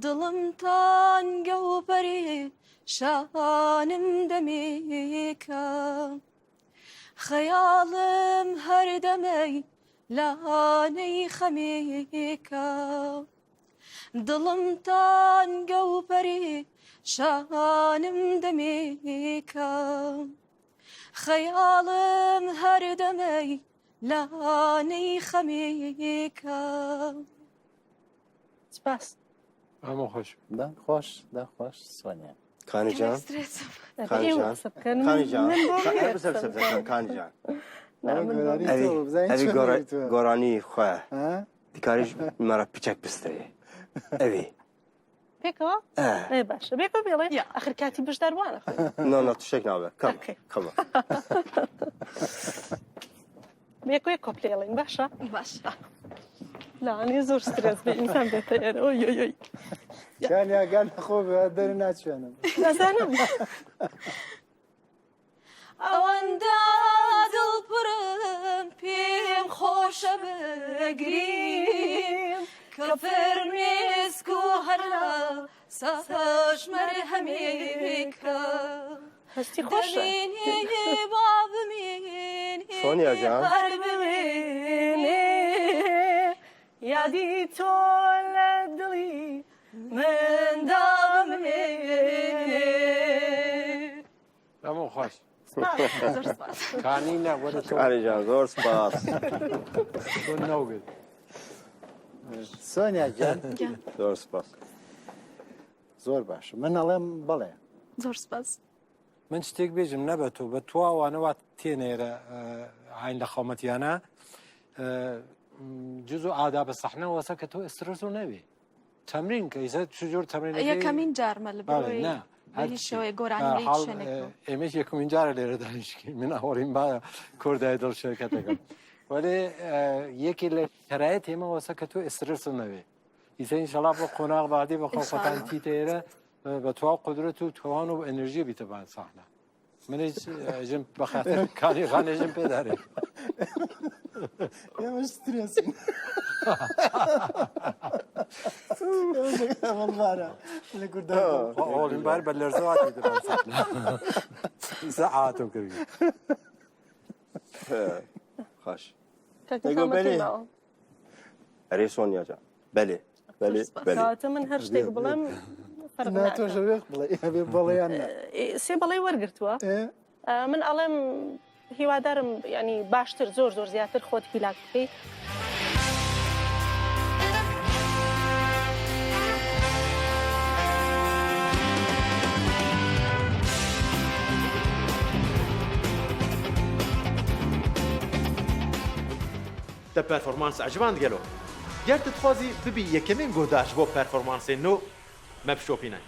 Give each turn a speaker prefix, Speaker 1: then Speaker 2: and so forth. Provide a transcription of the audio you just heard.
Speaker 1: دڵمتان گەوبەری شانم دەمێکە خەیاڵم هەردەمەی لانەی خەمێکە دڵمتان گەوبەری شانم دەمێکە خەیاڵم هەردەمەی لانەی خەمێکە
Speaker 2: سپاس.
Speaker 3: ئەمە خۆش
Speaker 4: دان خۆش دا خۆش سۆنیا
Speaker 5: کانی جان کانی جان کانی جان بسر بسر کانی جان ئەوی گۆرانی خۆە دیکاریش مەرە پیچەک بسترێ ئەوی
Speaker 2: پێکەوە باشە بێکەوە بێڵێ ئەخر کاتی بەشداروانە
Speaker 5: نۆ توشتێک ناوێت کەمە
Speaker 2: بێکۆی کۆپلێڵین باشە
Speaker 1: باشە
Speaker 2: لاانی زۆر سترس بێ ئینسان بێتە ئێرە ئۆی
Speaker 4: کانیا گەل خۆ دەر ناچوێنم
Speaker 2: نازانم
Speaker 1: ئەوەندە دڵپڕم پێم خۆشە بگریم کە فەرمێسک و هەرلا سەفەش مەرهەمێکە
Speaker 2: هەستی خۆشە
Speaker 1: با بمێنێ
Speaker 5: سۆنیا جان
Speaker 2: هەر بمێنێ یادی تۆ لە دڵی مندا بمێنێ
Speaker 3: ئەمە خۆش
Speaker 1: زۆر سپاس
Speaker 3: کانی نە وەرە تۆ
Speaker 5: کانی جان زۆر سپاس
Speaker 3: تۆ نەوگت
Speaker 4: سۆنیا گیان
Speaker 5: زۆر سپاس
Speaker 4: زۆر باش من ئەڵێم بەڵێ
Speaker 1: زۆر سپاس
Speaker 3: من شتێک بێژم نەبە تۆ بە تواوانەوە تێنێرە ئاین لە خەڵمەتیانە جز و ئادابە سەحنە وەسە کە تۆ ئسترس و نەبێ تەمرین کە ئیسە چجۆر تەمرین
Speaker 1: یەکەمین جارمە لە بەرەوەی شەوەی گۆرانی
Speaker 3: ئێمەش یەکەمین جارە لێرە دانیشتین من ئەوەڕین با کوردای دڵ شرکەتەکەم وەێ یەکی لە شەرایەت ئێمە وەسە کە تۆ ئسترس و نەبێ ئیسە ئینشەڵا بۆ قۆناغ بادی بە خۆخەتان تیتێرە بە تواو قدرەت و توان و ئەنرژی بیتەبان ساحنە منیش ژم بەخاتر کاری خانێژم پێدارێ
Speaker 4: ئێمە سترێسین والله لە کوردان
Speaker 3: ئۆڵیمبار بە لەرزەواتی دەبان ساحنە ئیسە ئاتۆ کردی
Speaker 5: خۆش
Speaker 2: بەێ
Speaker 5: ئەرێ سۆنیا جان بەلێ بەلێ بەلێ
Speaker 2: کاتە من هەر شتێک بڵێم
Speaker 4: ناتۆژەوێت بڵێ ئەبێ بەڵێیان
Speaker 2: سێ بەڵێ وەرگرتووە من ئەڵێم هیوادارم ینی باشتر زۆر زۆر زیاتر خۆت هیلاک بکەیت
Speaker 6: تا پرفورمانس عجبان گەلۆ گەر تتخوازی ببی یەکەمین گۆداش بۆ پەرفۆرمانسێ نۆ مەبشۆپینە